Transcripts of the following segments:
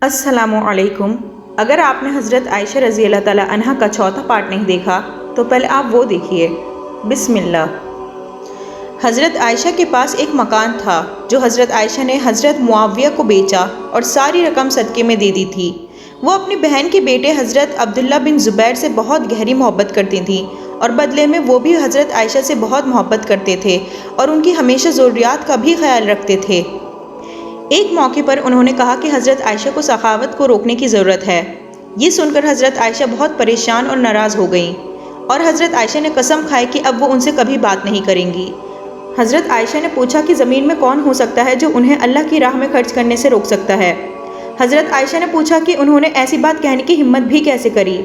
السلام علیکم۔ اگر آپ نے حضرت عائشہ رضی اللہ تعالیٰ عنہا کا چوتھا پارٹ نہیں دیکھا تو پہلے آپ وہ دیکھیے۔ بسم اللہ۔ حضرت عائشہ کے پاس ایک مکان تھا جو حضرت عائشہ نے حضرت معاویہ کو بیچا اور ساری رقم صدقے میں دے دی تھی۔ وہ اپنی بہن کے بیٹے حضرت عبداللہ بن زبیر سے بہت گہری محبت کرتی تھیں اور بدلے میں وہ بھی حضرت عائشہ سے بہت محبت کرتے تھے اور ان کی ہمیشہ ضروریات کا بھی خیال رکھتے تھے۔ ایک موقع پر انہوں نے کہا کہ حضرت عائشہ کو سخاوت کو روکنے کی ضرورت ہے۔ یہ سن کر حضرت عائشہ بہت پریشان اور ناراض ہو گئیں اور حضرت عائشہ نے قسم کھائی کہ اب وہ ان سے کبھی بات نہیں کریں گی۔ حضرت عائشہ نے پوچھا کہ زمین میں کون ہو سکتا ہے جو انہیں اللہ کی راہ میں خرچ کرنے سے روک سکتا ہے؟ حضرت عائشہ نے پوچھا کہ انہوں نے ایسی بات کہنے کی ہمت بھی کیسے کری؟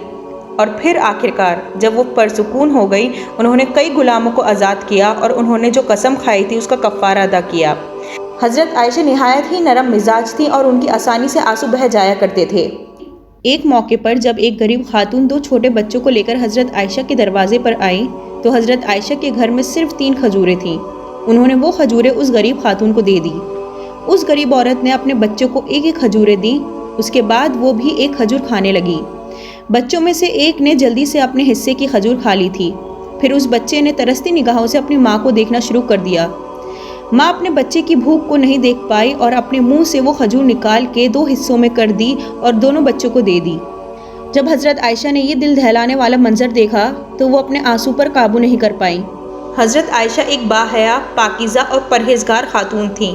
اور پھر آخرکار جب وہ پرسکون ہو گئیں انہوں نے کئی غلاموں کو آزاد کیا اور انہوں نے جو قسم کھائی تھی اس کا کفارہ ادا کیا۔ حضرت عائشہ نہایت ہی نرم مزاج تھیں اور ان کی آسانی سے آنسو بہہ جایا کرتے تھے۔ ایک موقع پر جب ایک غریب خاتون 2 چھوٹے بچوں کو لے کر حضرت عائشہ کے دروازے پر آئیں تو حضرت عائشہ کے گھر میں صرف 3 کھجوریں تھیں۔ انہوں نے وہ کھجوریں اس غریب خاتون کو دے دی۔ اس غریب عورت نے اپنے بچوں کو ایک ایک کھجوریں دیں۔ اس کے بعد وہ بھی ایک کھجور کھانے لگی۔ بچوں میں سے ایک نے جلدی سے اپنے حصے کی کھجور کھا لی تھی۔ پھر اس بچے نے ترستی نگاہوں سے اپنی ماں کو دیکھنا شروع کر دیا۔ ماں اپنے بچے کی بھوک کو نہیں دیکھ پائی اور اپنے منہ سے وہ کھجور نکال کے 2 حصوں میں کر دی اور دونوں بچوں کو دے دی۔ جب حضرت عائشہ نے یہ دل دہلانے والا منظر دیکھا تو وہ اپنے آنسو پر قابو نہیں کر پائیں۔ حضرت عائشہ ایک باحیا، پاکیزہ اور پرہیزگار خاتون تھیں۔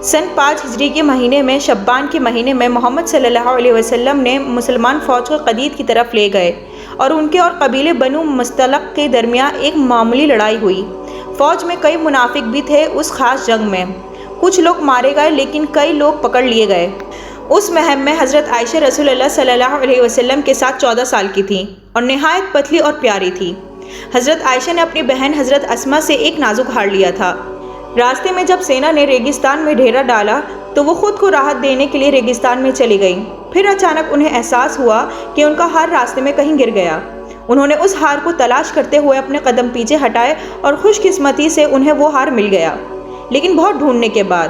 سن 5 ہجری کے مہینے میں شعبان کے مہینے میں محمد صلی اللہ علیہ وسلم نے مسلمان فوج کو قدید کی طرف لے گئے اور ان کے اور قبیلے بنو مستلق کے درمیان ایک معمولی لڑائی ہوئی۔ فوج میں کئی منافق بھی تھے۔ اس خاص جنگ میں کچھ لوگ مارے گئے لیکن کئی لوگ پکڑ لیے گئے۔ اس مہم میں حضرت عائشہ رسول اللہ صلی اللہ علیہ وسلم کے ساتھ 14 سال کی تھیں اور نہایت پتلی اور پیاری تھی۔ حضرت عائشہ نے اپنی بہن حضرت اسماء سے ایک نازک ہار لیا تھا۔ راستے میں جب سینا نے ریگستان میں ڈیرا ڈالا تو وہ خود کو راحت دینے کے لیے ریگستان میں چلی گئیں۔ پھر اچانک انہیں احساس ہوا کہ ان کا ہار راستے میں کہیں گر گیا۔ انہوں نے اس ہار کو تلاش کرتے ہوئے اپنے قدم پیچھے ہٹائے اور خوش قسمتی سے انہیں وہ ہار مل گیا، لیکن بہت ڈھونڈنے کے بعد۔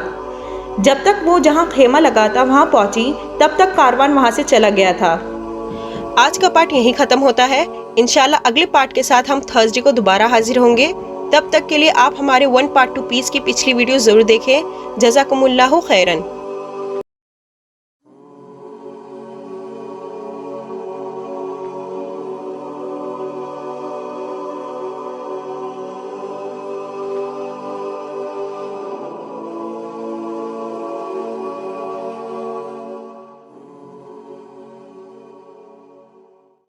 جب تک وہ جہاں خیمہ لگا تھا وہاں پہنچی تب تک کاروان وہاں سے چلا گیا تھا۔ آج کا پارٹ یہیں ختم ہوتا ہے۔ انشاءاللہ اگلے پارٹ کے ساتھ ہم تھرسڈے کو دوبارہ حاضر ہوں گے۔ تب تک کے لیے آپ ہمارے 1 پارٹ 2 پیس کی پچھلی ویڈیو ضرور دیکھیں۔ جزاکم اللہ خیراً۔